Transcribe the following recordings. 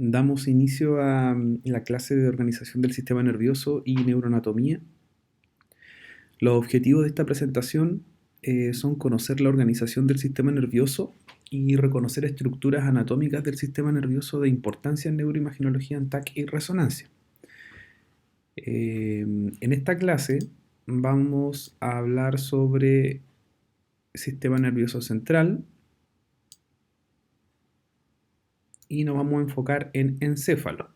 Damos inicio a la clase de organización del sistema nervioso y neuroanatomía. Los objetivos de esta presentación son conocer la organización del sistema nervioso y reconocer estructuras anatómicas del sistema nervioso de importancia en neuroimaginología en TAC y resonancia. En esta clase vamos a hablar sobre sistema nervioso central y nos vamos a enfocar en encéfalo,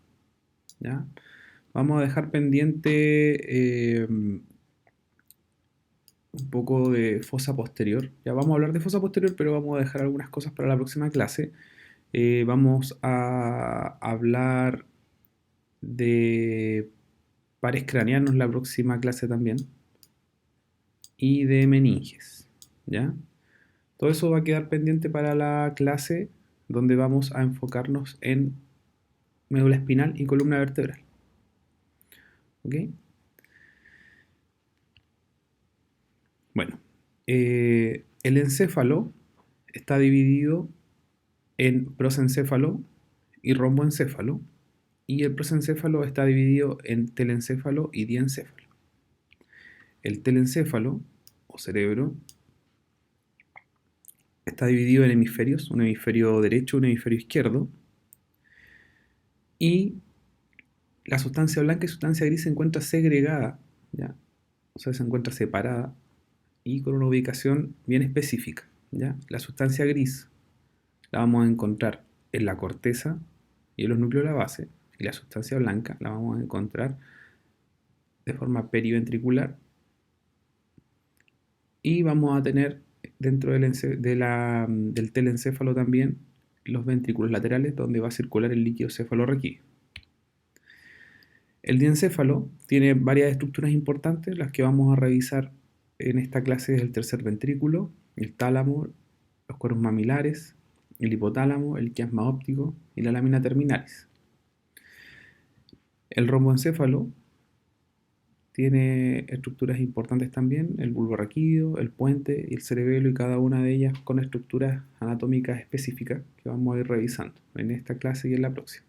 ¿ya? Vamos a dejar pendiente un poco de fosa posterior. Ya vamos a hablar de fosa posterior, pero vamos a dejar algunas cosas para la próxima clase. Vamos a hablar de pares craneanos la próxima clase también. Y de meninges, ¿ya? Todo eso va a quedar pendiente para la clase donde vamos a enfocarnos en médula espinal y columna vertebral. ¿Ok? Bueno, el encéfalo está dividido en prosencéfalo y romboencéfalo, y el prosencéfalo está dividido en telencéfalo y diencéfalo. El telencéfalo, o cerebro, está dividido en hemisferios, un hemisferio derecho y un hemisferio izquierdo, y la sustancia blanca y sustancia gris se encuentra segregada, ¿ya? O sea, se encuentra separada y con una ubicación bien específica, ¿ya? La sustancia gris la vamos a encontrar en la corteza y en los núcleos de la base, y la sustancia blanca la vamos a encontrar de forma periventricular, y vamos a tener dentro del telencéfalo también los ventrículos laterales donde va a circular el líquido cefalorraquídeo. El diencéfalo tiene varias estructuras importantes, las que vamos a revisar en esta clase es el tercer ventrículo, el tálamo, los cuerpos mamilares, el hipotálamo, el quiasma óptico y la lámina terminalis. El romboencéfalo tiene estructuras importantes también, el bulbo raquídeo, el puente y el cerebelo, y cada una de ellas con estructuras anatómicas específicas que vamos a ir revisando en esta clase y en la próxima.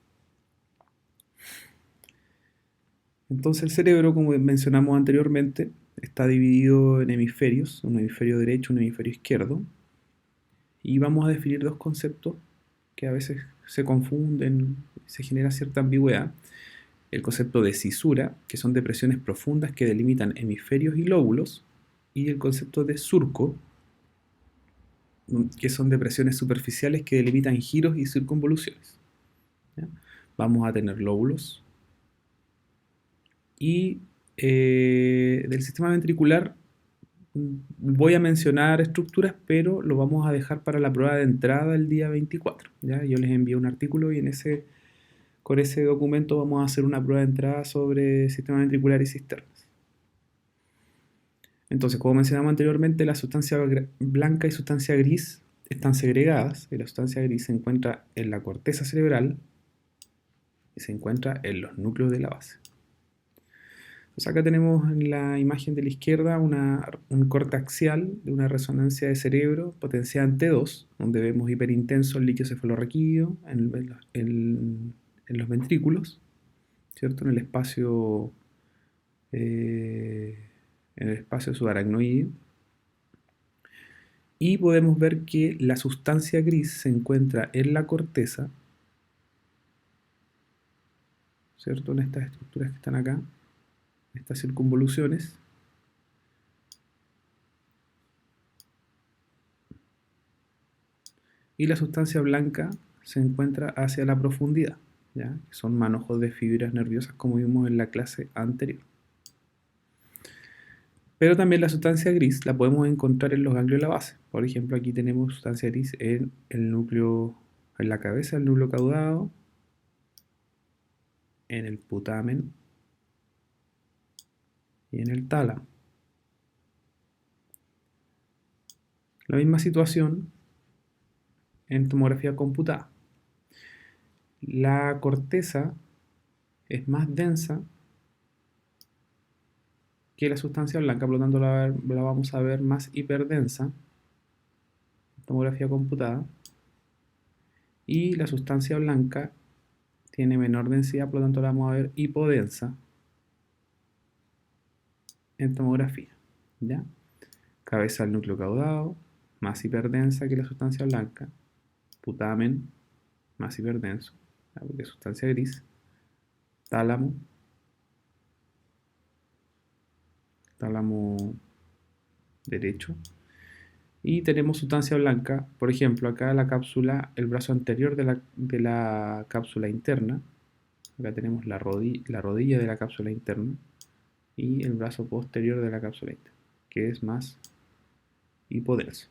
Entonces el cerebro, como mencionamos anteriormente, está dividido en hemisferios, un hemisferio derecho y un hemisferio izquierdo, y vamos a definir dos conceptos que a veces se confunden, se genera cierta ambigüedad. El concepto de cisura, que son depresiones profundas que delimitan hemisferios y lóbulos, y el concepto de surco, que son depresiones superficiales que delimitan giros y circunvoluciones, ¿ya? Vamos a tener lóbulos. Y del sistema ventricular voy a mencionar estructuras, pero lo vamos a dejar para la prueba de entrada el día 24, ¿ya? Yo les envío un artículo y con ese documento vamos a hacer una prueba de entrada sobre sistema ventricular y cisternas. Entonces, como mencionamos anteriormente, la sustancia blanca y sustancia gris están segregadas, y la sustancia gris se encuentra en la corteza cerebral y se encuentra en los núcleos de la base. Entonces acá tenemos en la imagen de la izquierda un corte axial de una resonancia de cerebro potenciada en T2, donde vemos hiperintenso el líquido cefalorraquídeo en los ventrículos, ¿cierto? En el espacio subaracnoideo. Y podemos ver que la sustancia gris se encuentra en la corteza, ¿cierto? En estas estructuras que están acá, estas circunvoluciones. Y la sustancia blanca se encuentra hacia la profundidad, ¿ya? Son manojos de fibras nerviosas como vimos en la clase anterior. Pero también la sustancia gris la podemos encontrar en los ganglios de la base. Por ejemplo, aquí tenemos sustancia gris en el núcleo, en la cabeza, el núcleo caudado, en el putamen y en el tálamo. La misma situación en tomografía computada. La corteza es más densa que la sustancia blanca, por lo tanto la vamos a ver más hiperdensa, tomografía computada, y la sustancia blanca tiene menor densidad, por lo tanto la vamos a ver hipodensa en tomografía. ¿Ya? Cabeza del núcleo caudado, más hiperdensa que la sustancia blanca. Putamen, más hiperdenso, porque es sustancia gris. Tálamo, tálamo derecho. Y tenemos sustancia blanca, por ejemplo, acá la cápsula, el brazo anterior de la cápsula interna. Acá tenemos la rodilla de la cápsula interna y el brazo posterior de la cápsula interna, que es más hipodenso.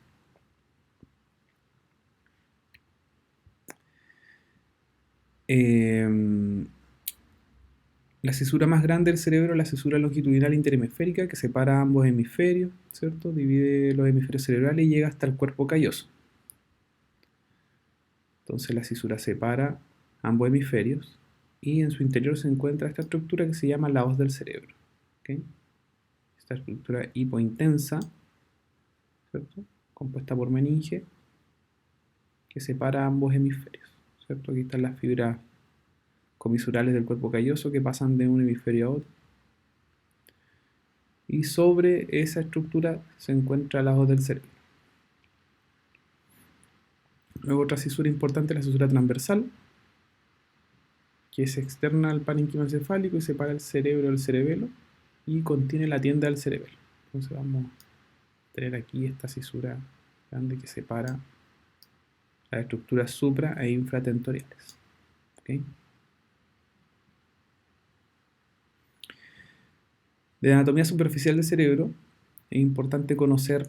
La cisura más grande del cerebro es la cisura longitudinal interhemisférica que separa ambos hemisferios, ¿cierto? Divide los hemisferios cerebrales y llega hasta el cuerpo calloso. Entonces la cisura separa ambos hemisferios y en su interior se encuentra esta estructura que se llama la hoz del cerebro. ¿Okay? Esta estructura hipointensa, ¿cierto? Compuesta por meninge, que separa ambos hemisferios, ¿cierto? Aquí están las fibras comisurales del cuerpo calloso que pasan de un hemisferio a otro. Y sobre esa estructura se encuentra la hoz del cerebro. Luego otra cisura importante es la cisura transversal, que es externa al parénquima encefálico y separa el cerebro del cerebelo y contiene la tienda del cerebelo. Entonces vamos a tener aquí esta cisura grande que separa las estructuras supra e infratentoriales. ¿Okay? De anatomía superficial del cerebro es importante conocer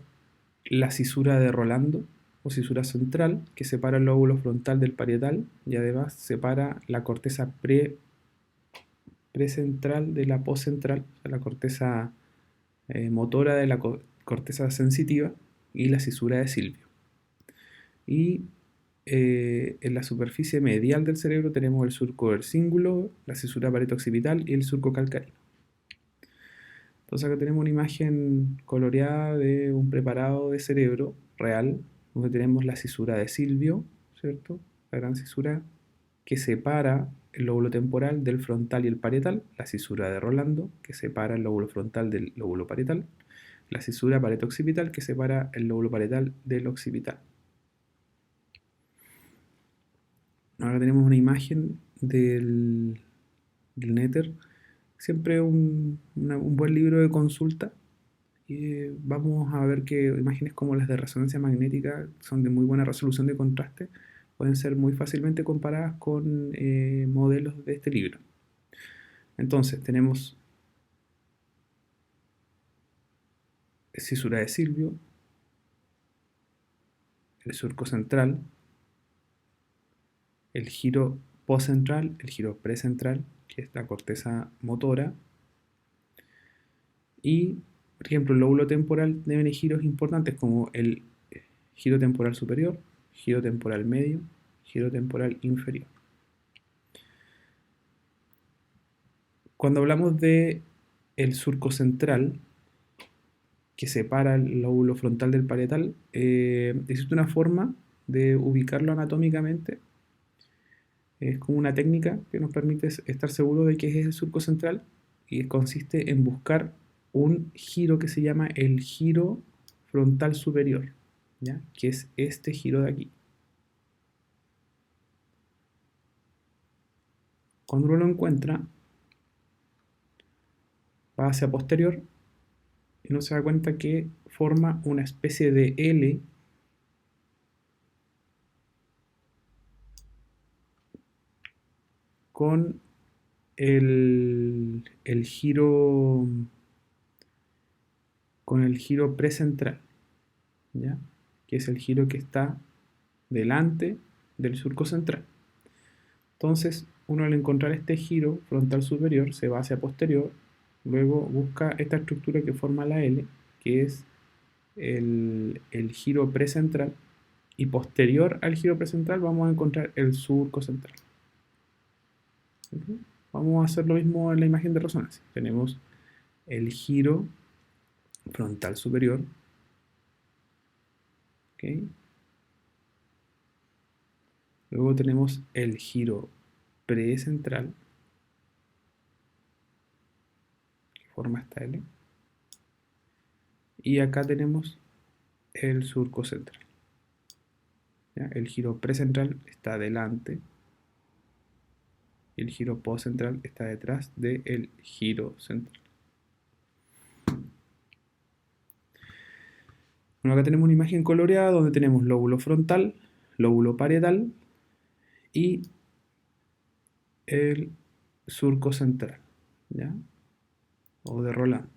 la cisura de Rolando o cisura central que separa el lóbulo frontal del parietal y además separa la corteza precentral de la postcentral, o sea, la corteza motora de la corteza sensitiva y la cisura de Silvio. Y en la superficie medial del cerebro tenemos el surco versíngulo, la cisura pareto-occipital y el surco calcáreo. Entonces acá tenemos una imagen coloreada de un preparado de cerebro real, donde tenemos la cisura de Silvio, ¿cierto? La gran cisura que separa el lóbulo temporal del frontal y el parietal, la cisura de Rolando, que separa el lóbulo frontal del lóbulo parietal, la cisura pareto-occipital, que separa el lóbulo parietal del occipital. Ahora tenemos una imagen del Nether, siempre un buen libro de consulta. Vamos a ver que imágenes como las de resonancia magnética son de muy buena resolución de contraste, pueden ser muy fácilmente comparadas con modelos de este libro. Entonces tenemos cisura de Silvio, el surco central, el giro postcentral, el giro precentral, que es la corteza motora, y por ejemplo el lóbulo temporal tiene giros importantes como el giro temporal superior, giro temporal medio, giro temporal inferior. Cuando hablamos de el surco central, que separa el lóbulo frontal del parietal, existe una forma de ubicarlo anatómicamente. Es como una técnica que nos permite estar seguros de que es el surco central y consiste en buscar un giro que se llama el giro frontal superior, ¿ya? Que es este giro de aquí. Cuando uno lo encuentra, va hacia posterior y uno se da cuenta que forma una especie de L con el giro precentral, ¿ya? Que es el giro que está delante del surco central. Entonces, uno al encontrar este giro frontal superior se va hacia posterior, luego busca esta estructura que forma la L, que es el giro precentral, y posterior al giro precentral vamos a encontrar el surco central. ¿Okay? Vamos a hacer lo mismo en la imagen de resonancia. Tenemos el giro frontal superior, ¿okay? Luego tenemos el giro precentral, que forma esta L, y acá tenemos el surco central. ¿Ya? El giro precentral está delante, y el giro postcentral está detrás del giro central. Bueno, acá tenemos una imagen coloreada donde tenemos lóbulo frontal, lóbulo parietal y el surco central, ¿ya? O de Roland.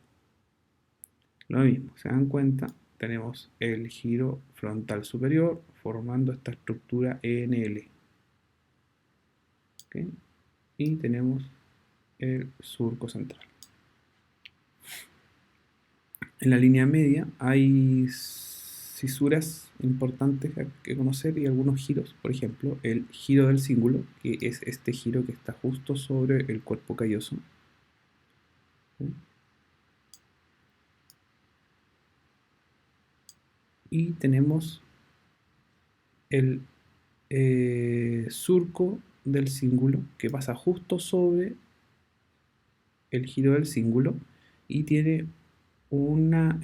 Lo mismo, se dan cuenta, tenemos el giro frontal superior formando esta estructura ENL. ¿Okay? Y tenemos el surco central. En la línea media hay cisuras importantes que conocer y algunos giros. Por ejemplo, el giro del cíngulo, que es este giro que está justo sobre el cuerpo calloso. ¿Sí? Y tenemos el surco del cíngulo que pasa justo sobre el giro del cíngulo y tiene una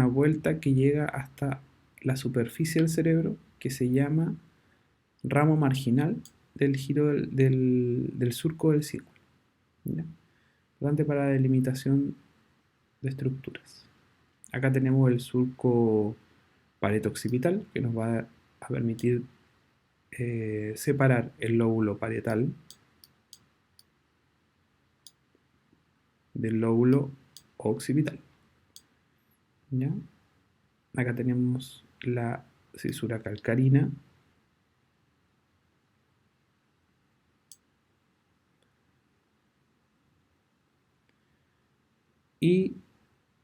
vuelta que llega hasta la superficie del cerebro que se llama ramo marginal del giro del surco del círculo. ¿Ya? Importante para la delimitación de estructuras. Acá tenemos el surco pareto-occipital que nos va a permitir separar el lóbulo parietal del lóbulo occipital. ¿Ya? Acá tenemos la cisura calcarina. Y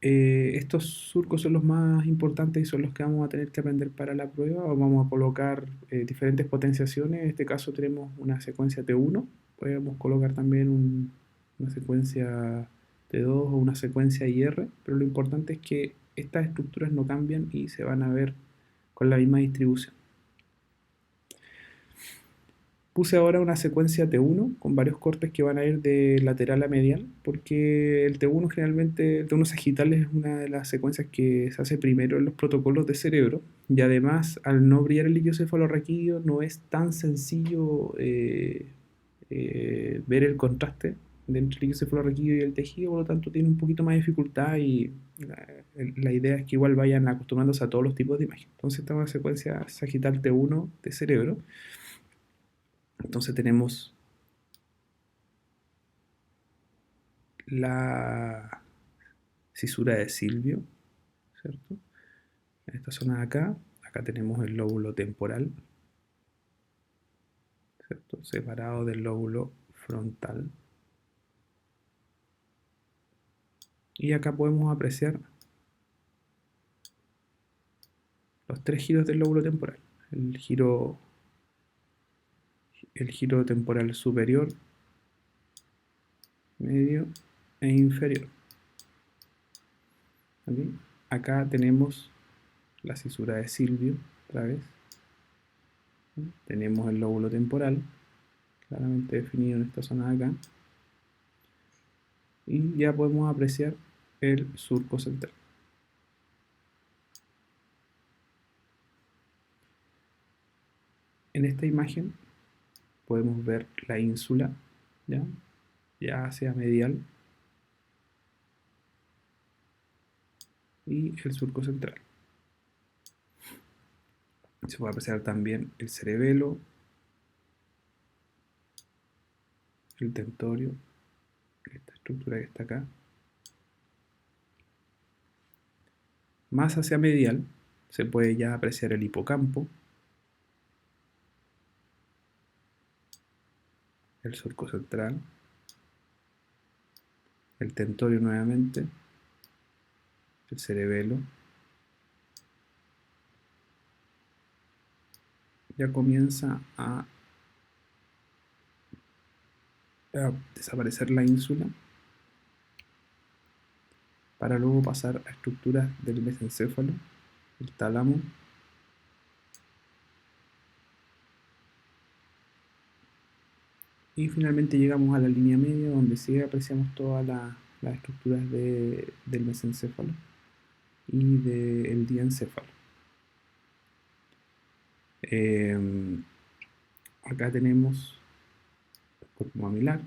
estos surcos son los más importantes y son los que vamos a tener que aprender para la prueba. Vamos a colocar diferentes potenciaciones. En este caso tenemos una secuencia T1. Podemos colocar también una secuencia T2 o una secuencia IR. Pero lo importante es que estas estructuras no cambian y se van a ver con la misma distribución. Puse ahora una secuencia T1 con varios cortes que van a ir de lateral a medial, porque el T1 generalmente, el T1 sagital es una de las secuencias que se hace primero en los protocolos de cerebro, y además al no brillar el líquido cefalorraquídeo no es tan sencillo ver el contraste entre el líquido cefalorraquídeo y el tejido, por lo tanto tiene un poquito más de dificultad y la idea es que igual vayan acostumbrándose a todos los tipos de imagen. Entonces esta es una secuencia sagital T1 de cerebro. Entonces tenemos la cisura de Silvio, ¿cierto? En esta zona de acá, acá tenemos el lóbulo temporal, ¿cierto? Separado del lóbulo frontal. Y acá podemos apreciar los tres giros del lóbulo temporal. El giro temporal superior, medio e inferior. ¿Okay? Acá tenemos la cisura de Silvio, otra vez. ¿Sí? Tenemos el lóbulo temporal, claramente definido en esta zona de acá. Y ya podemos apreciar el surco central. En esta imagen podemos ver la ínsula, ya hacia medial, y el surco central. Se puede apreciar también el cerebelo, el tentorio, esta estructura que está acá. Más hacia medial se puede ya apreciar el hipocampo, el surco central, el tentorio nuevamente, el cerebelo. Ya comienza a desaparecer la ínsula para luego pasar a estructuras del mesencéfalo, el tálamo, Y finalmente llegamos a la línea media, donde sí apreciamos todas las estructuras del mesencéfalo y del diencéfalo. Acá tenemos el cuerpo mamilar,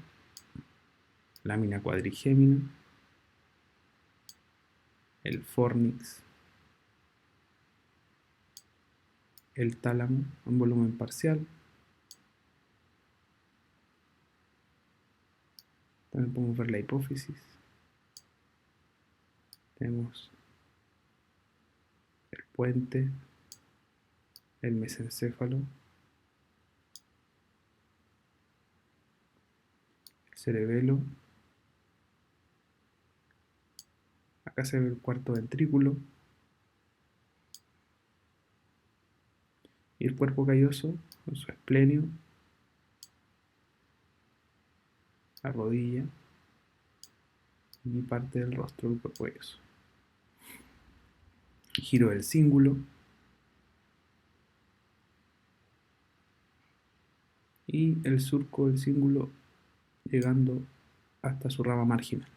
lámina cuadrigémina, el fornix, el tálamo en volumen parcial. También podemos ver la hipófisis. Tenemos el puente, el mesencéfalo, el cerebelo. Acá se ve el cuarto ventrículo y el cuerpo calloso con su esplenio, la rodilla y parte del rostro del cuerpo calloso. Giro del cíngulo y el surco del cíngulo llegando hasta su rama marginal.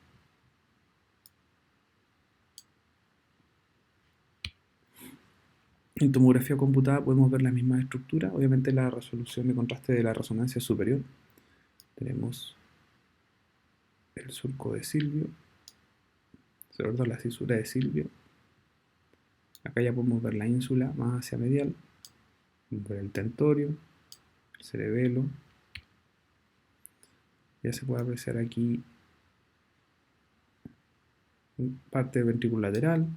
En tomografía computada podemos ver la misma estructura, obviamente la resolución de contraste de la resonancia es superior. Tenemos el surco de Silvio, sobre todo la cisura de Silvio. Acá ya podemos ver la ínsula más hacia medial, podemos ver el tentorio, el cerebelo. Ya se puede apreciar aquí parte del ventrículo lateral,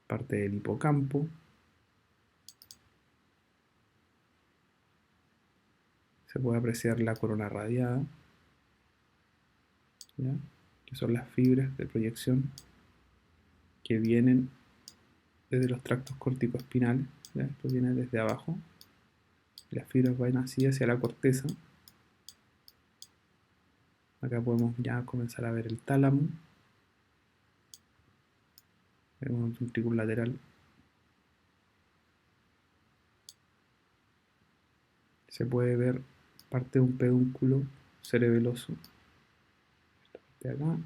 parte del hipocampo, se puede apreciar la corona radiada, ¿ya? Que son las fibras de proyección que vienen desde los tractos corticoespinales, ¿ya? Esto viene desde abajo, las fibras van así hacia la corteza. Acá podemos ya comenzar a ver el tálamo, vemos el ventrículo lateral, se puede ver parte de un pedúnculo cerebeloso, esta parte de acá,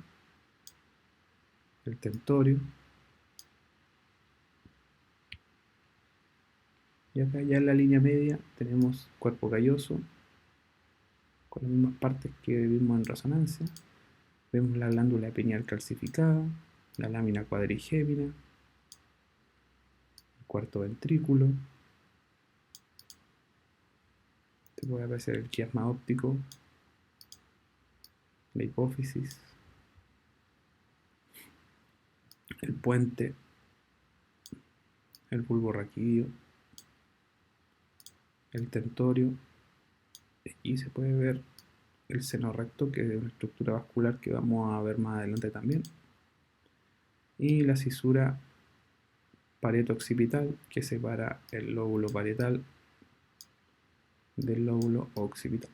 el tentorio, y acá ya en la línea media tenemos cuerpo calloso con las mismas partes que vimos en resonancia. Vemos la glándula pineal calcificada, la lámina cuadrigémina, el cuarto ventrículo, se puede apreciar el quiasma óptico, la hipófisis, el puente, el bulbo raquídeo, el tentorio, y se puede ver el seno recto, que es una estructura vascular que vamos a ver más adelante también, y la cisura parieto-occipital, que separa el lóbulo parietal del lóbulo occipital.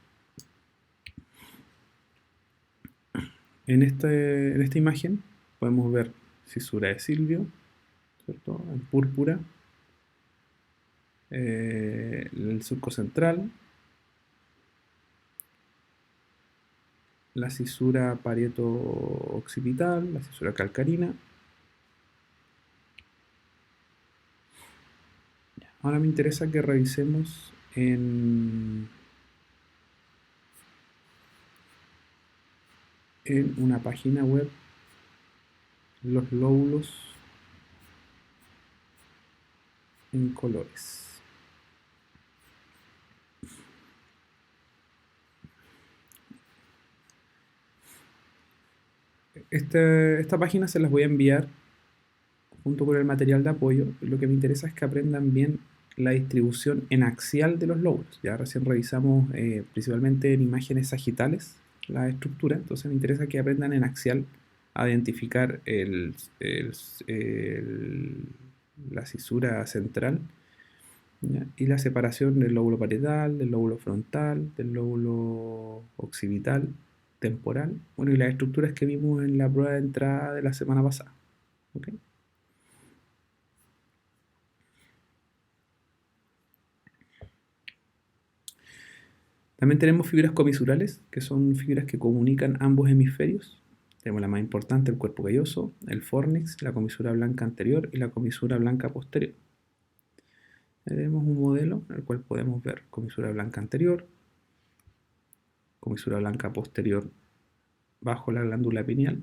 En esta imagen podemos ver cisura de Silvio, ¿cierto? En púrpura, el surco central, la cisura parieto-occipital, la cisura calcarina. Ahora me interesa que revisemos en una página web los lóbulos en colores. Esta página se las voy a enviar junto con el material de apoyo. Lo que me interesa es que aprendan bien la distribución en axial de los lóbulos. Ya recién revisamos principalmente en imágenes sagitales la estructura, entonces me interesa que aprendan en axial a identificar la cisura central, ¿ya? Y la separación del lóbulo parietal, del lóbulo frontal, del lóbulo occipital, temporal, bueno, y las estructuras que vimos en la prueba de entrada de la semana pasada. ¿Okay? También tenemos fibras comisurales, que son fibras que comunican ambos hemisferios. Tenemos la más importante, el cuerpo calloso, el fornix, la comisura blanca anterior y la comisura blanca posterior. Tenemos un modelo en el cual podemos ver comisura blanca anterior, comisura blanca posterior bajo la glándula pineal,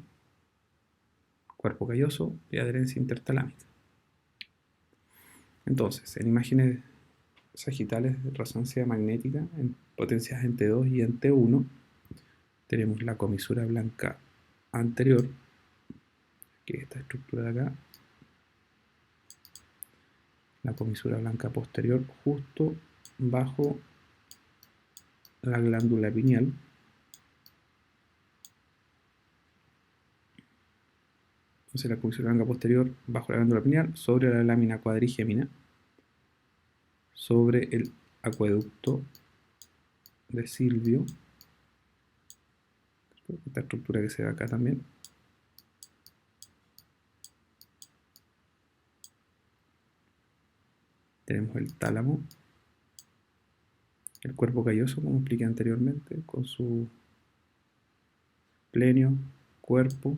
cuerpo calloso y adherencia intertalámica. Entonces, en imágenes sagitales de resonancia magnética en potencias en T2 y en T1, tenemos la comisura blanca anterior, que es esta estructura de acá, la comisura blanca posterior justo bajo la glándula pineal, entonces la comisura blanca posterior bajo la glándula pineal, sobre la lámina cuadrigémina, sobre el acueducto de Silvio, esta estructura que se ve acá también, tenemos el tálamo, el cuerpo calloso, como expliqué anteriormente, con su plenio, cuerpo,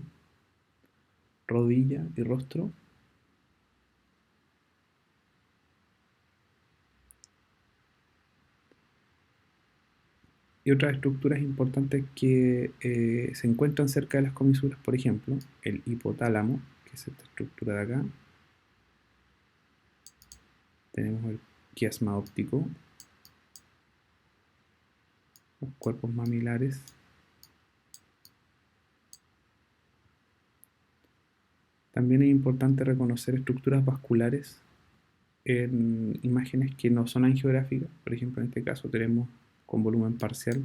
rodilla y rostro. Y otras estructuras importantes que se encuentran cerca de las comisuras, por ejemplo, el hipotálamo, que es esta estructura de acá. Tenemos el quiasma óptico, los cuerpos mamilares. También es importante reconocer estructuras vasculares en imágenes que no son angiográficas. Por ejemplo, en este caso tenemos con volumen parcial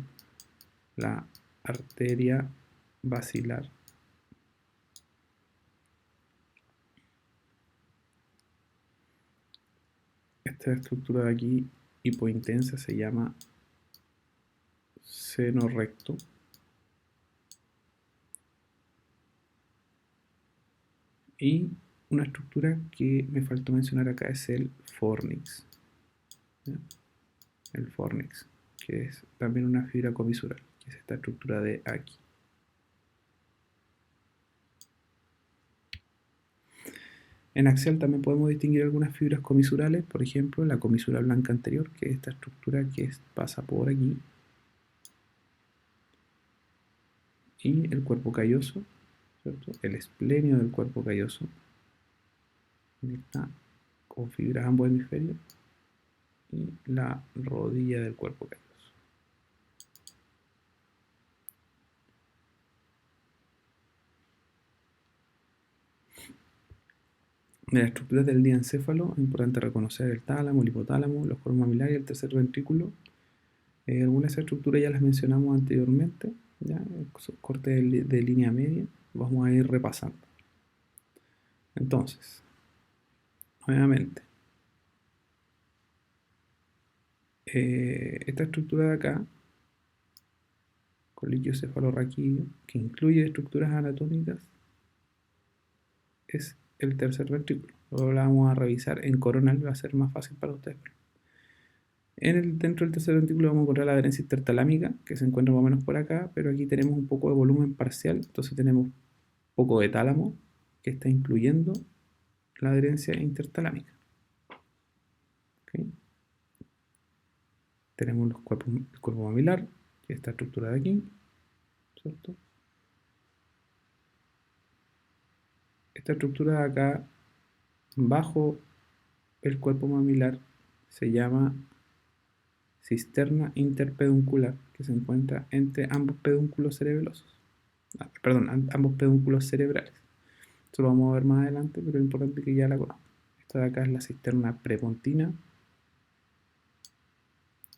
la arteria basilar. Esta estructura de aquí, hipointensa, se llama seno recto. Y una estructura que me faltó mencionar acá es el fornix. ¿Ya? El fornix, que es también una fibra comisural, que es esta estructura de aquí. En axial también podemos distinguir algunas fibras comisurales, por ejemplo, la comisura blanca anterior, que es esta estructura que pasa por aquí, y el cuerpo calloso, ¿cierto? El esplenio del cuerpo calloso, está con fibras ambos hemisferios, y la rodilla del cuerpo calloso. De las estructuras del diencéfalo es importante reconocer el tálamo, el hipotálamo, los cuerpos mamilares y el tercer ventrículo. Algunas de esas estructuras ya las mencionamos anteriormente, ¿ya? Cortes de línea media, vamos a ir repasando. Entonces, nuevamente, esta estructura de acá, coliquio cefalorraquídeo, que incluye estructuras anatómicas, es el tercer ventrículo. Luego la vamos a revisar en coronal, va a ser más fácil para ustedes. Dentro del tercer ventrículo vamos a encontrar la adherencia intertalámica, que se encuentra más o menos por acá, pero aquí tenemos un poco de volumen parcial, entonces tenemos un poco de tálamo, que está incluyendo la adherencia intertalámica. ¿Okay? Tenemos el cuerpo mamilar, que es esta estructura de aquí, ¿cierto? Esta estructura de acá, bajo el cuerpo mamilar, se llama cisterna interpeduncular, que se encuentra entre ambos pedúnculos cerebelosos. Perdón, ambos pedúnculos cerebrales. Esto lo vamos a ver más adelante, pero es importante que ya la conozcan. Esta de acá es la cisterna prepontina.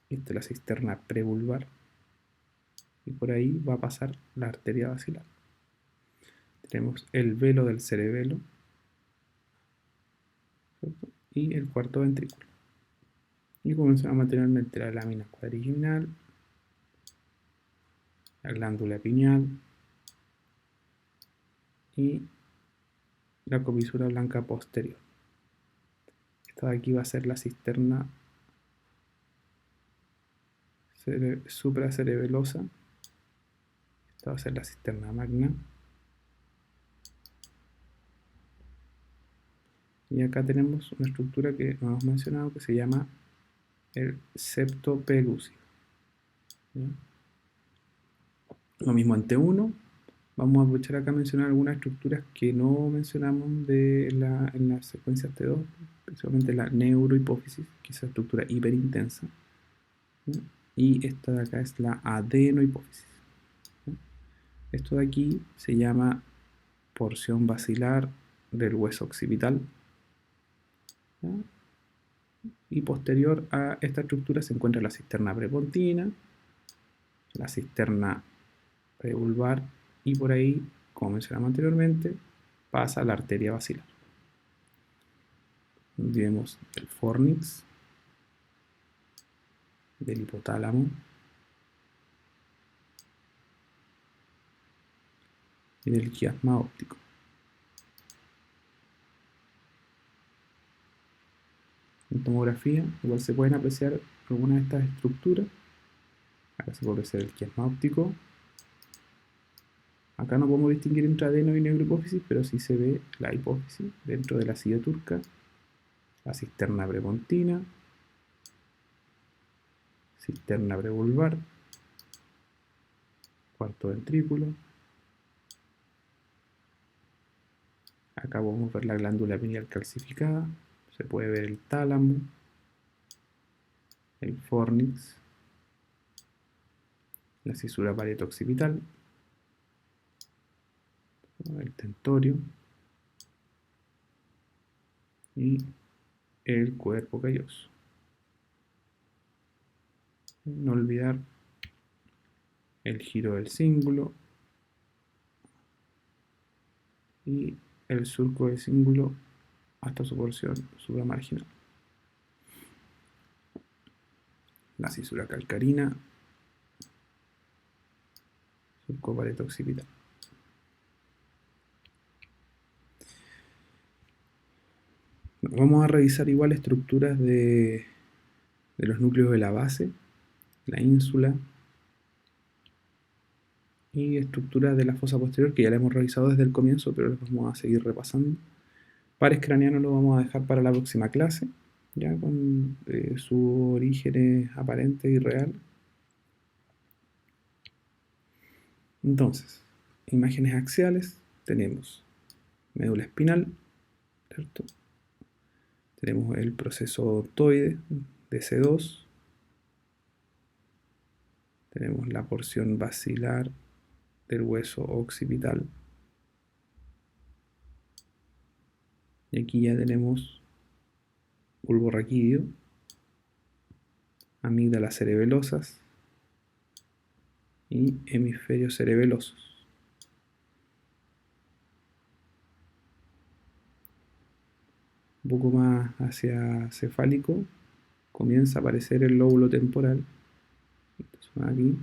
Esta es la cisterna prevulvar. Y por ahí va a pasar la arteria basilar. Tenemos el velo del cerebelo, ¿cierto? Y el cuarto ventrículo. Y como mencionamos anteriormente, la lámina cuadrigeminal, la glándula pineal y la comisura blanca posterior. Esta de aquí va a ser la cisterna supracerebelosa. Esta va a ser la cisterna magna. Y acá tenemos una estructura que no hemos mencionado que se llama el septo pelúcido. Lo mismo en T1. Vamos a aprovechar acá a mencionar algunas estructuras que no mencionamos en la secuencia T2, principalmente la neurohipófisis, que es una estructura hiperintensa. Y esta de acá es la adenohipófisis. Esto de aquí se llama porción basilar del hueso occipital. Y posterior a esta estructura se encuentra la cisterna prepontina, la cisterna prevulvar y por ahí, como mencionamos anteriormente, pasa la arteria basilar. Vemos el fornix, del hipotálamo y del quiasma óptico. En tomografía igual se pueden apreciar algunas de estas estructuras. Acá se puede apreciar el quiasma óptico. Acá no podemos distinguir entre adeno y neurohipófisis, pero sí se ve la hipófisis dentro de la silla turca, la cisterna prepontina, cisterna prevulvar, cuarto ventrículo. Acá podemos ver la glándula pineal calcificada, se puede ver el tálamo, el fornix, la cisura parieto-occipital, el tentorio y el cuerpo calloso. No olvidar el giro del cíngulo y el surco del cíngulo hasta su porción supramarginal. La cisura calcarina, surco parieto-occipital. Vamos a revisar igual estructuras de los núcleos de la base, la ínsula y estructuras de la fosa posterior que ya la hemos revisado desde el comienzo, pero las vamos a seguir repasando. Pares craneanos lo vamos a dejar para la próxima clase, ya con sus orígenes aparentes y reales. Entonces, imágenes axiales, tenemos médula espinal, ¿cierto? Tenemos el proceso odontoide de C2, tenemos la porción basilar del hueso occipital, y aquí ya tenemos bulbo raquídeo, amígdalas cerebelosas y hemisferios cerebelosos. Un poco más hacia cefálico comienza a aparecer el lóbulo temporal. Entonces, aquí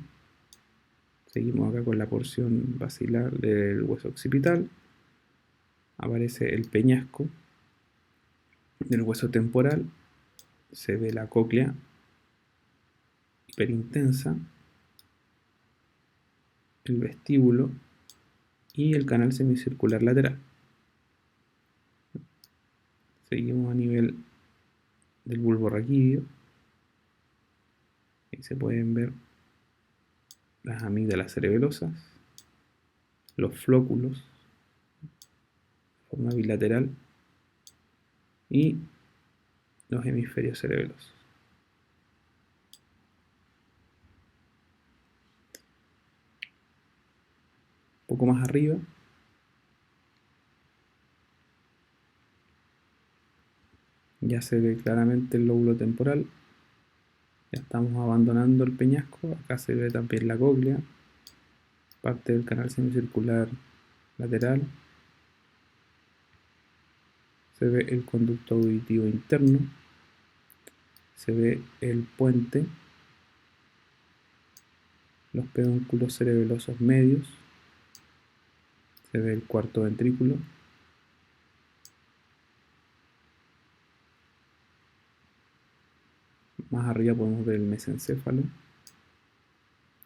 seguimos acá con la porción basilar del hueso occipital. Aparece el peñasco del hueso temporal. Se ve la cóclea hiperintensa, el vestíbulo y el canal semicircular lateral. Seguimos a nivel del bulbo raquídeo. Ahí se pueden ver las amígdalas cerebelosas, los flóculos de forma bilateral y los hemisferios cerebelosos. Un poco más arriba ya se ve claramente el lóbulo temporal. Ya estamos abandonando el peñasco. Acá se ve también la cóclea, parte del canal semicircular lateral. Se ve el conducto auditivo interno. Se ve el puente, los pedúnculos cerebelosos medios. Se ve el cuarto ventrículo. Más arriba podemos ver el mesencéfalo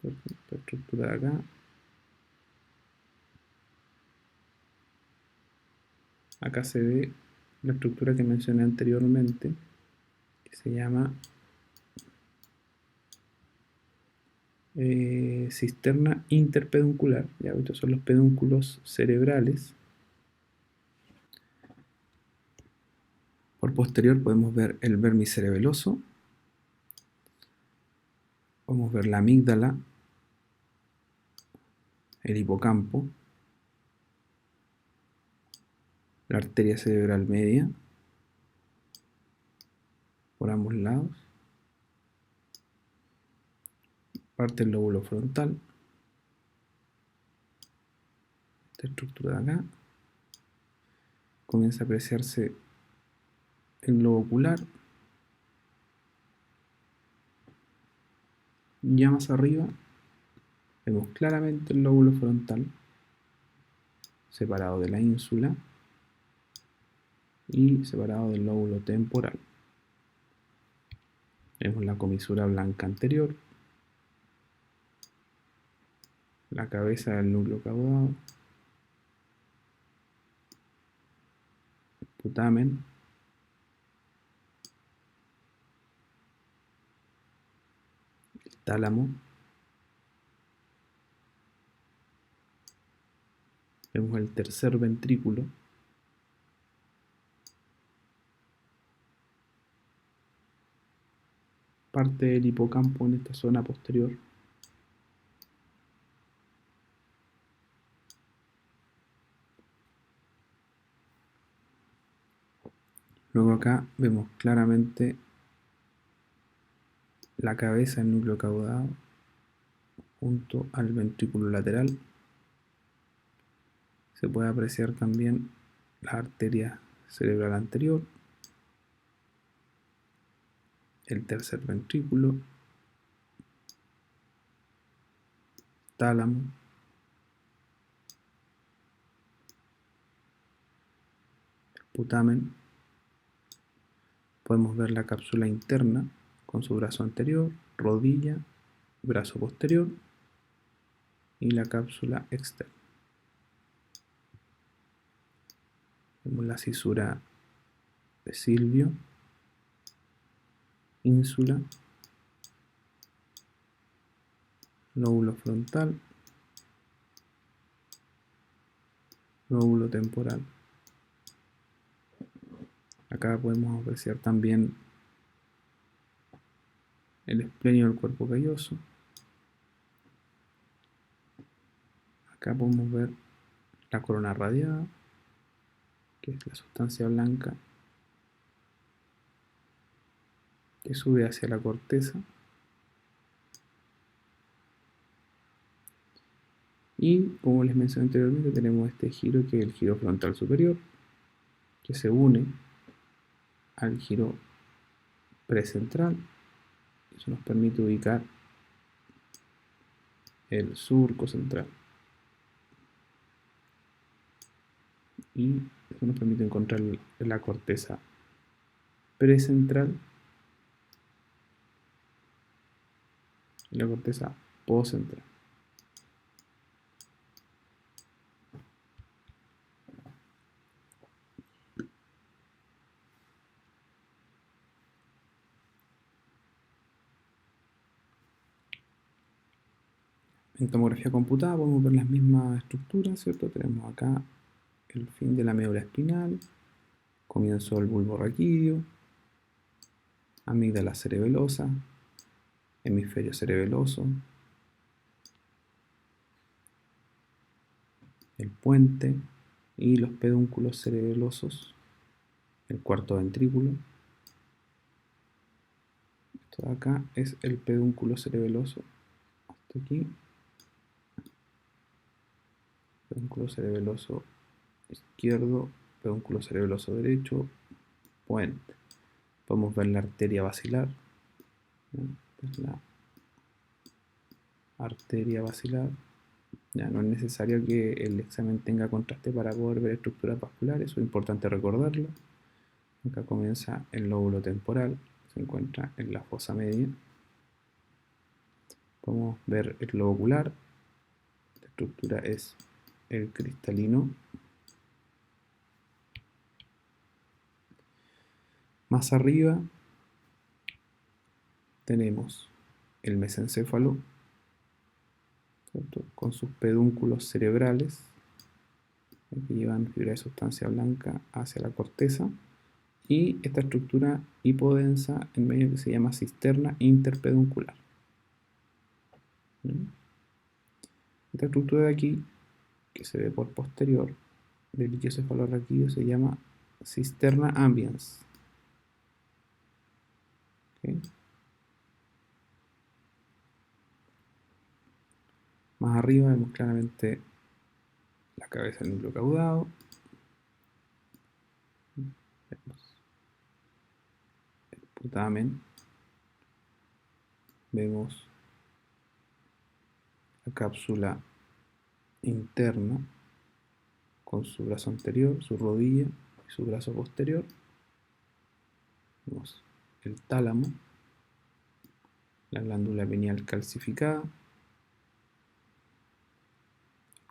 esta estructura de acá. Acá se ve la estructura que mencioné anteriormente, que se llama cisterna interpeduncular. Ya, estos son los pedúnculos cerebrales. Por posterior podemos ver el vermicerebeloso, podemos ver la amígdala, el hipocampo, la arteria cerebral media por ambos lados, parte del lóbulo frontal, esta estructura de acá, comienza a apreciarse el globo ocular, ya más arriba vemos claramente el lóbulo frontal separado de la ínsula y separado del lóbulo temporal. Vemos la comisura blanca anterior, la cabeza del núcleo caudado, el putamen, el tálamo, vemos el tercer ventrículo, parte del hipocampo en esta zona posterior, luego acá vemos claramente la cabeza del núcleo caudado junto al ventrículo lateral. Se puede apreciar también la arteria cerebral anterior, el tercer ventrículo, tálamo, putamen. Podemos ver la cápsula interna con su brazo anterior, rodilla, brazo posterior y la cápsula externa. Vemos la cisura de Silvio, ínsula, lóbulo frontal, lóbulo temporal. Acá podemos apreciar también el esplenio del cuerpo calloso. Acá podemos ver la corona radiada, que es la sustancia blanca que sube hacia la corteza. Y como les mencioné anteriormente, tenemos este giro que es el giro frontal superior, que se une al giro precentral. Eso nos permite ubicar el surco central. Y eso nos permite encontrar la corteza precentral y la corteza postcentral. En tomografía computada podemos ver las mismas estructuras, ¿cierto? Tenemos acá el fin de la médula espinal, comienzo del bulbo raquídeo, amígdala cerebelosa, hemisferio cerebeloso, el puente y los pedúnculos cerebelosos, el cuarto ventrículo. Esto de acá es el pedúnculo cerebeloso, hasta aquí. Pedúnculo cerebeloso izquierdo, pedúnculo cerebeloso derecho, puente. Podemos ver la arteria basilar. Esta es la arteria basilar. Ya no es necesario que el examen tenga contraste para poder ver estructuras vasculares, eso es importante recordarlo. Acá comienza el lóbulo temporal, se encuentra en la fosa media. Podemos ver el globo ocular. La estructura es el cristalino. Más arriba tenemos el mesencéfalo, ¿cierto?, con sus pedúnculos cerebrales que llevan fibra de sustancia blanca hacia la corteza, y esta estructura hipodensa en medio que se llama cisterna interpeduncular. Esta estructura de aquí, que se ve por posterior del iquiocefalorraquídeo, se llama cisterna ambiens. ¿Okay? Más arriba vemos claramente la cabeza del núcleo caudado. Vemos el putamen. Vemos la cápsula interna con su brazo anterior, su rodilla y su brazo posterior. Vemos el tálamo, la glándula pineal calcificada,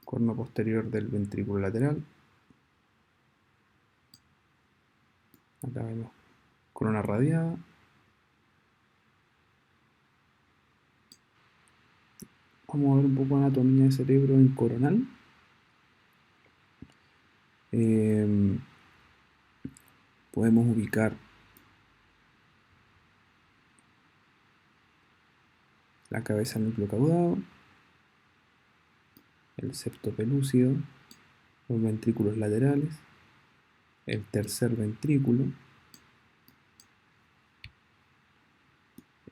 corno posterior del ventrículo lateral. Acá vemos corona radiada. Vamos a ver un poco de anatomía de cerebro en coronal. Podemos ubicar la cabeza del núcleo caudado, el septo pelúcido, los ventrículos laterales, el tercer ventrículo,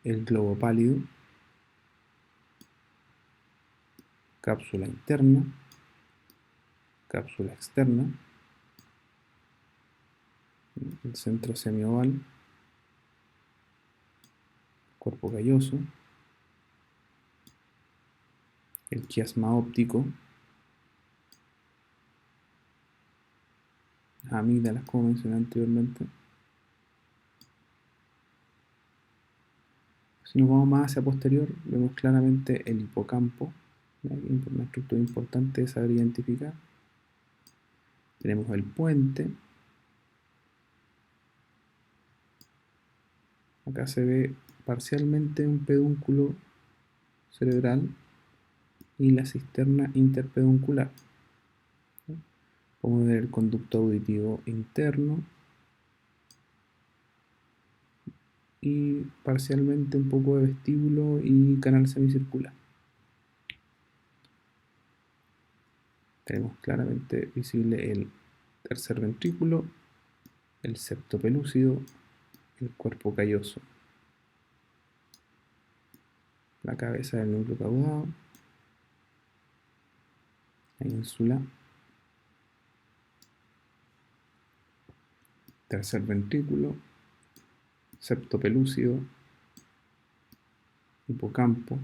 el globo pálido, cápsula interna, cápsula externa, el centro semioval, cuerpo calloso, el quiasma óptico, las amígdalas, como mencioné anteriormente. Si nos vamos más hacia posterior, vemos claramente el hipocampo, una estructura importante de saber identificar. Tenemos el puente. Acá se ve parcialmente un pedúnculo cerebral y la cisterna interpeduncular. Podemos ver el conducto auditivo interno y parcialmente un poco de vestíbulo y canal semicircular. Tenemos claramente visible el tercer ventrículo, el septo pelúcido, el cuerpo calloso, la cabeza del núcleo caudado, la ínsula, tercer ventrículo, septo pelúcido, hipocampo.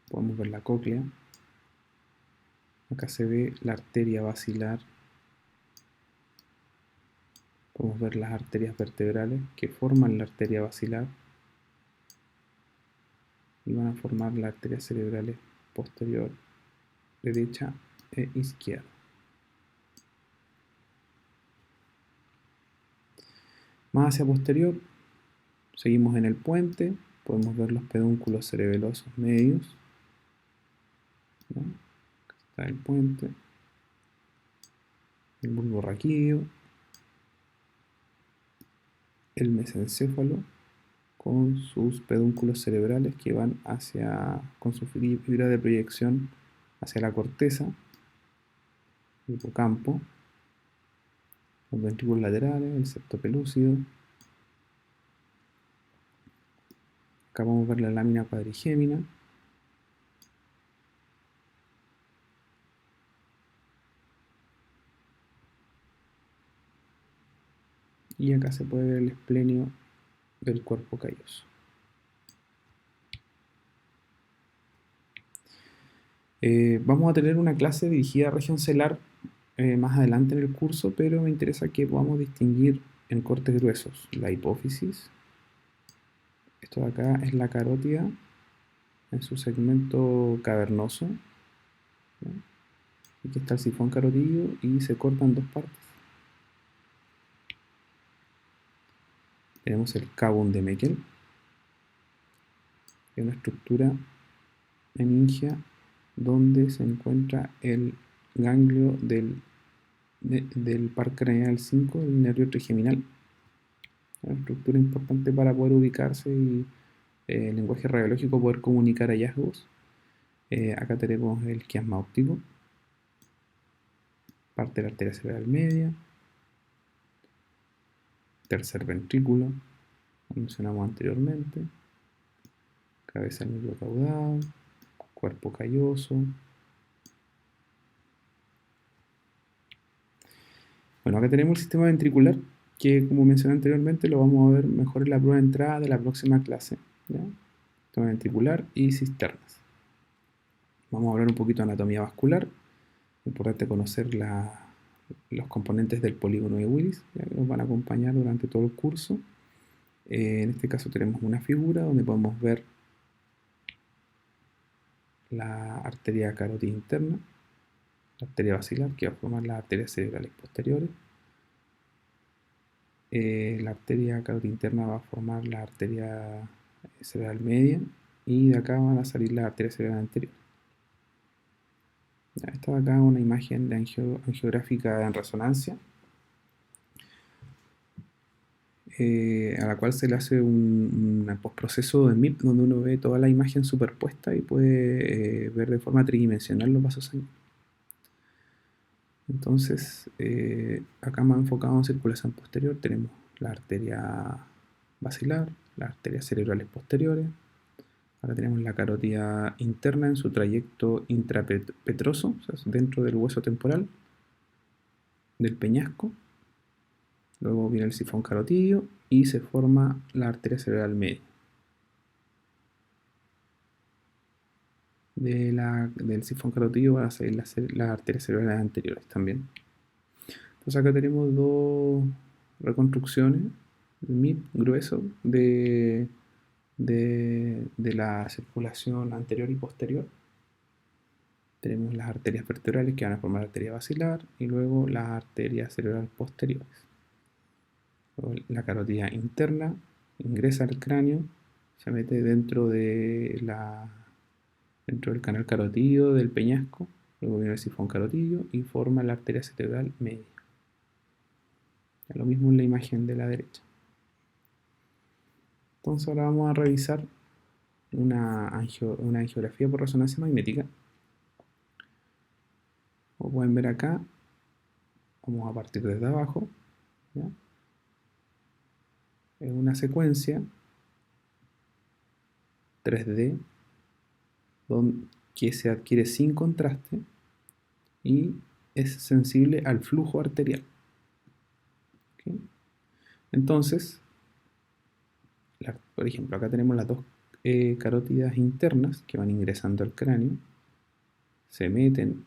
Podemos ver la cóclea. Acá se ve la arteria basilar. Podemos ver las arterias vertebrales que forman la arteria basilar y van a formar las arterias cerebrales posterior, derecha e izquierda. Más hacia posterior, seguimos en el puente, podemos ver los pedúnculos cerebelosos medios. ¿No? Acá está el puente, el bulbo raquídeo, el mesencéfalo con sus pedúnculos cerebrales que van con su fibra de proyección hacia la corteza, el hipocampo, los ventrículos laterales, el septo pelúcido. Acá vamos a ver la lámina cuadrigémina. Y acá se puede ver el esplenio del cuerpo calloso. Vamos a tener una clase dirigida a región celar más adelante en el curso, pero me interesa que podamos distinguir en cortes gruesos la hipófisis. Esto de acá es la carótida en su segmento cavernoso, ¿ya? Aquí está el sifón carotídeo y se corta en dos partes. Tenemos el cavum de Meckel, que es una estructura meningia donde se encuentra el ganglio del par craneal 5, el nervio trigeminal. Una estructura importante para poder ubicarse y el lenguaje radiológico poder comunicar hallazgos. Acá tenemos el quiasma óptico, parte de la arteria cerebral media, tercer ventrículo, como mencionamos anteriormente, cabeza del núcleo caudal, cuerpo calloso. Bueno, acá tenemos el sistema ventricular, que como mencioné anteriormente lo vamos a ver mejor en la prueba de entrada de la próxima clase, ¿ya? Sistema ventricular y cisternas. Vamos a hablar un poquito de anatomía vascular. Importante conocer los componentes del polígono de Willis, ya que nos van a acompañar durante todo el curso. En este caso tenemos una figura donde podemos ver la arteria carótida interna, la arteria basilar, que va a formar las arterias cerebrales posteriores. La arteria carótida interna va a formar la arteria cerebral media y de acá van a salir las arterias cerebrales anteriores. Esta de acá es una imagen de angiográfica en resonancia, a la cual se le hace un postproceso de MIP donde uno ve toda la imagen superpuesta y puede ver de forma tridimensional los vasos sanguíneos. Entonces, acá más enfocado en circulación posterior tenemos la arteria basilar, las arterias cerebrales posteriores. Ahora tenemos la carótida interna en su trayecto intrapetroso, o sea, dentro del hueso temporal del peñasco. Luego viene el sifón carotídeo y se forma la arteria cerebral media. Del sifón carotídeo van a salir las arterias cerebrales anteriores también. Entonces acá tenemos dos reconstrucciones, MIP grueso, de la circulación anterior y posterior. Tenemos las arterias vertebrales que van a formar la arteria basilar y luego las arterias cerebrales posteriores. Luego la carótida interna ingresa al cráneo, se mete dentro del canal carotídeo del peñasco, luego viene el sifón carotídeo y forma la arteria cerebral media. Lo mismo en la imagen de la derecha. Entonces ahora vamos a revisar una angiografía por resonancia magnética. Como pueden ver acá, vamos a partir desde abajo, ¿ya? Es una secuencia 3D que se adquiere sin contraste y es sensible al flujo arterial. ¿Okay? Entonces, por ejemplo, acá tenemos las dos carótidas internas que van ingresando al cráneo, se meten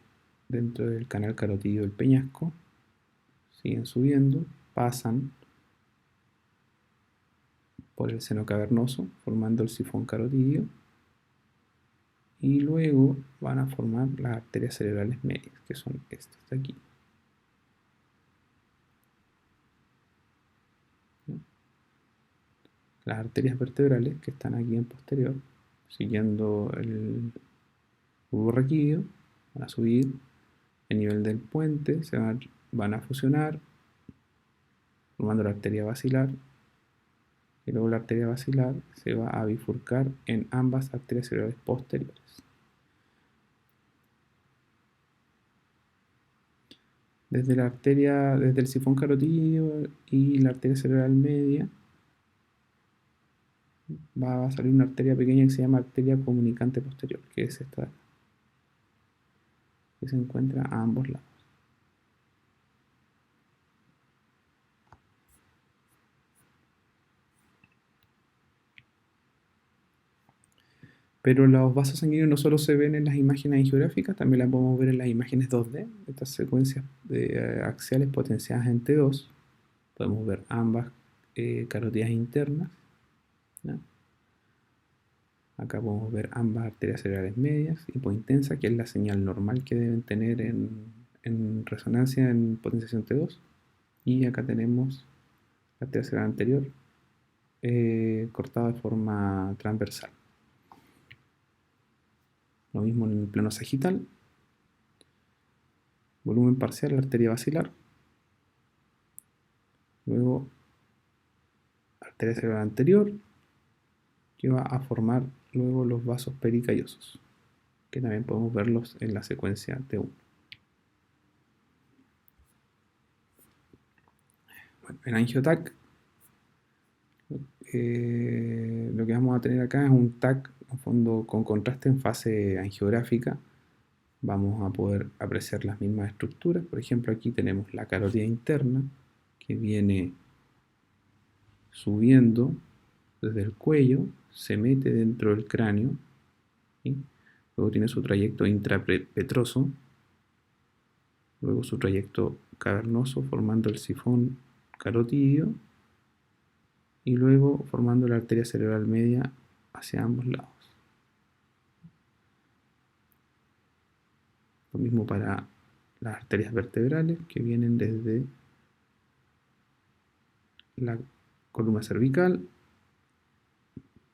dentro del canal carotídeo del peñasco, siguen subiendo, pasan por el seno cavernoso, formando el sifón carotídeo, y luego van a formar las arterias cerebrales medias, que son estas de aquí. Las arterias vertebrales que están aquí en posterior, siguiendo el bulbo raquídeo, van a subir el nivel del puente, van a fusionar, formando la arteria basilar, y luego la arteria basilar se va a bifurcar en ambas arterias cerebrales posteriores. Desde el sifón carotídeo y la arteria cerebral media va a salir una arteria pequeña que se llama arteria comunicante posterior, que es esta, que se encuentra a ambos lados. Pero los vasos sanguíneos no solo se ven en las imágenes angiográficas, también las podemos ver en las imágenes 2D, estas secuencias axiales potenciadas en T2. Podemos ver ambas carótidas internas, ¿ya? Acá podemos ver ambas arterias cerebrales medias, hipointensa, que es la señal normal que deben tener en resonancia en potenciación T2. Y acá tenemos la arteria cerebral anterior cortada de forma transversal. Lo mismo en el plano sagital. Volumen parcial, la arteria basilar. Luego, arteria cerebral anterior, que va a formar luego los vasos pericallosos, que también podemos verlos en la secuencia T1. Bueno, en angioTAC, lo que vamos a tener acá es un TAC en fondo con contraste en fase angiográfica. Vamos a poder apreciar las mismas estructuras. Por ejemplo, aquí tenemos la carótida interna que viene subiendo desde el cuello, se mete dentro del cráneo, ¿sí? Luego tiene su trayecto intrapetroso, luego su trayecto cavernoso formando el sifón carotídeo y luego formando la arteria cerebral media hacia ambos lados. Lo mismo para las arterias vertebrales que vienen desde la columna cervical,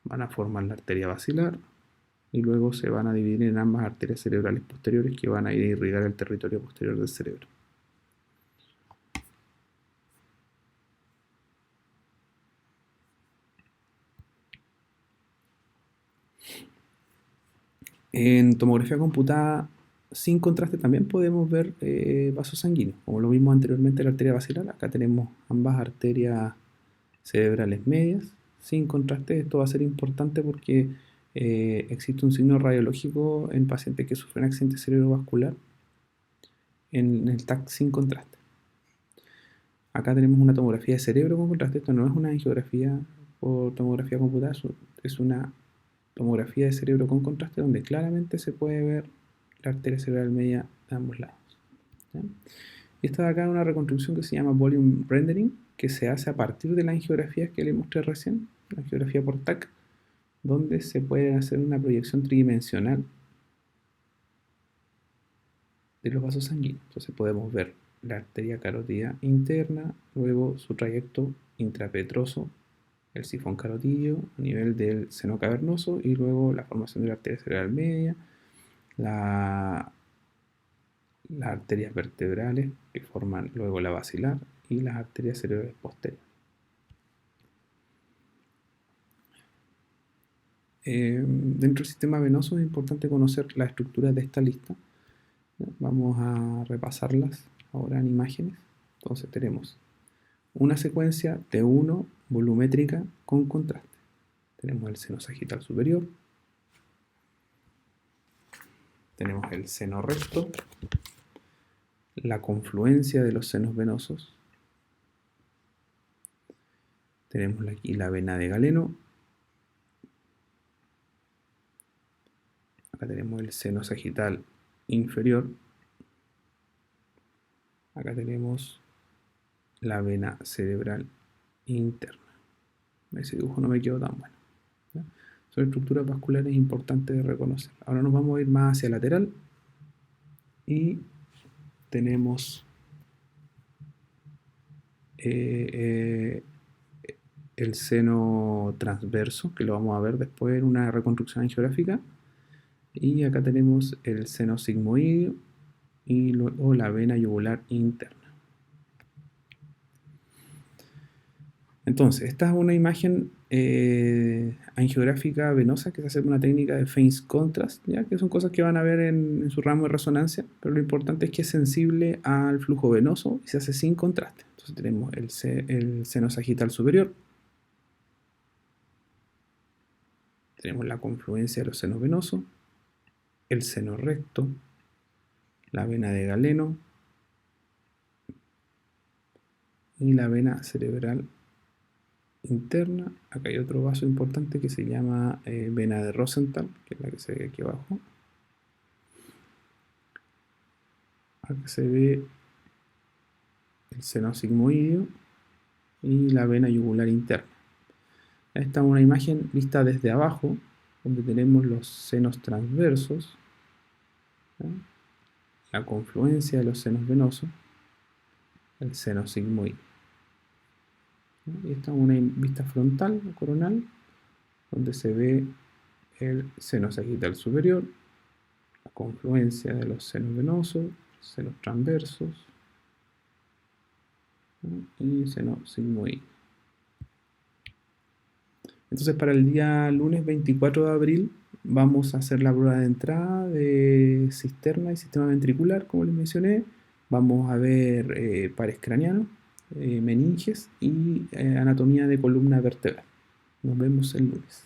van a formar la arteria basilar y luego se van a dividir en ambas arterias cerebrales posteriores que van a ir a irrigar el territorio posterior del cerebro. En tomografía computada sin contraste también podemos ver vasos sanguíneos, como lo vimos anteriormente la arteria basilar. Acá tenemos ambas arterias cerebrales medias sin contraste. Esto va a ser importante porque existe un signo radiológico en pacientes que sufren accidente cerebrovascular en el TAC sin contraste. Acá tenemos una tomografía de cerebro con contraste. Esto no es una angiografía por tomografía computada, es una tomografía de cerebro con contraste donde claramente se puede ver la arteria cerebral media de ambos lados, ¿ya? Y esta de acá es una reconstrucción que se llama volume rendering, que se hace a partir de las angiografías que le mostré recién, la angiografía por TAC, donde se puede hacer una proyección tridimensional de los vasos sanguíneos. Entonces podemos ver la arteria carótida interna, luego su trayecto intrapetroso, el sifón carotídeo a nivel del seno cavernoso y luego la formación de la arteria cerebral media, las arterias vertebrales que forman luego la basilar y las arterias cerebrales posteriores. Dentro del sistema venoso es importante conocer la estructura de esta lista. Vamos a repasarlas ahora en imágenes. Entonces tenemos una secuencia T1 volumétrica con contraste. Tenemos el seno sagital superior, tenemos el seno recto, la confluencia de los senos venosos, tenemos aquí la vena de Galeno, acá tenemos el seno sagital inferior, acá tenemos la vena cerebral interna. Ese dibujo no me quedó tan bueno, ¿ya? Son estructuras vasculares importantes de reconocer. Ahora nos vamos a ir más hacia lateral y tenemos el seno transverso, que lo vamos a ver después en una reconstrucción angiográfica. Y acá tenemos el seno sigmoideo y luego la vena yugular interna. Entonces, esta es una imagen angiográfica venosa que se hace con una técnica de phase contrast, ¿ya? Que son cosas que van a ver en su ramo de resonancia, pero lo importante es que es sensible al flujo venoso y se hace sin contraste. Entonces tenemos el seno sagital superior, tenemos la confluencia de los senos venosos, el seno recto, la vena de Galeno y la vena cerebral interna. Acá hay otro vaso importante que se llama vena de Rosenthal, que es la que se ve aquí abajo. Acá se ve el seno sigmoideo y la vena yugular interna. Esta es una imagen vista desde abajo donde tenemos los senos transversos, ¿ya? La confluencia de los senos venosos, el seno sigmoide. ¿Ya? Y esta es una vista frontal o coronal, donde se ve el seno sagital superior, la confluencia de los senos venosos, senos transversos, ¿ya? Y seno sigmoide. Entonces para el día lunes 24 de abril vamos a hacer la prueba de entrada de cisterna y sistema ventricular, como les mencioné. Vamos a ver pares craneanos, meninges y anatomía de columna vertebral. Nos vemos el lunes.